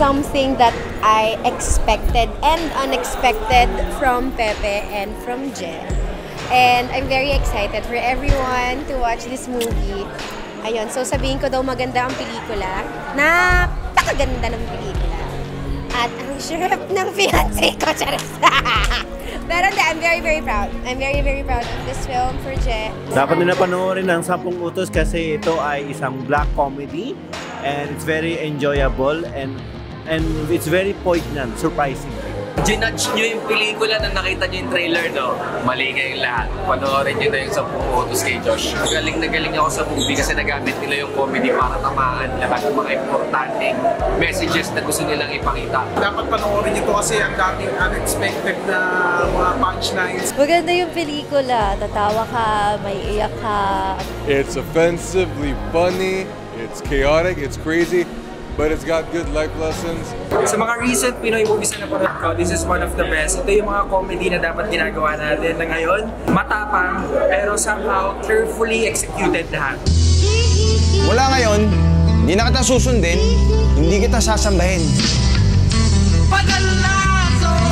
something that I expected and unexpected from Pepe and from Je. And I'm very excited for everyone to watch this movie. Ayun, so sabihin ko daw maganda ang pelikula. Napakaganda ng pelikula. At ang sarap ng fiancé ko, charis. Pero I'm very proud. I'm very proud of this film for Je. Dapat nila panoorin ang 10 Utos kasi ito ay isang black comedy and it's very enjoyable and it's very poignant, surprising. Ginudge nyo yung pelikula na nakita nyo yung trailer, no? Mali kayong lahat. Panoorin nyo na yung 10 Utos kay Josh. Galing na galing ako sa movie kasi nagamit nila yung comedy para tamaan lahat ng mga importanteng messages na gusto nilang ipakita. Dapat panoorin nyo to kasi ang daming unexpected na mga punchlines. Maganda yung pelikula. Tatawa ka, may iyak ka. It's offensively funny, it's chaotic, it's crazy, but it's got good life lessons. Sa mga recent Pinoy movies na napanood ko, this is one of the best. Ito yung mga comedy na dapat ginagawa natin na ngayon. Matapang, pero somehow carefully executed lahat. Mula ngayon, hindi na kita susundin, hindi kita sasambahin.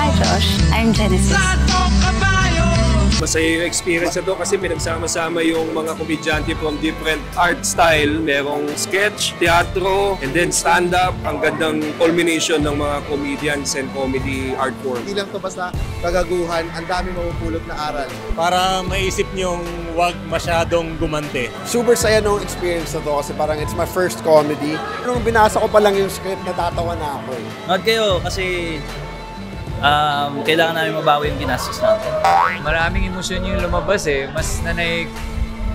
Hi Josh, I'm Genesis. Masaya yung experience na to kasi pinagsama-sama yung mga komedyante from different art style. Merong sketch, teatro, and then stand-up. Ang gandang culmination ng mga comedians and comedy art form. Hindi lang to basta kagaguhan, ang dami mapupulot na aral. Para maisip niyong wag masyadong gumante. Super saya nung experience na to kasi parang it's my first comedy. Nung binasa ko pa lang yung script, natatawa na ako eh. Nood kayo kasi kailangan namin mabawi yung ginastos natin. Maraming emosyon yung lumabas eh. Mas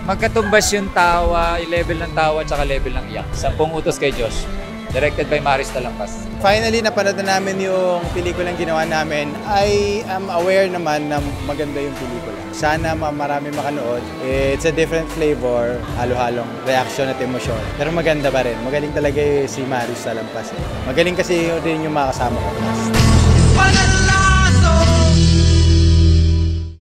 magkatumbas yung tawa, yung level ng tawa at saka level ng iyak. 10 Utos kay Josh. Directed by Maris Talampas. Finally, napanood na namin yung pelikulang ginawa namin. I am aware naman na maganda yung pelikula. Sana marami makanood. It's a different flavor, halo-halong reaction at emosyon. Pero maganda pa rin. Magaling talaga si Maris Talampas. Magaling kasi rin yung mga kasama ko.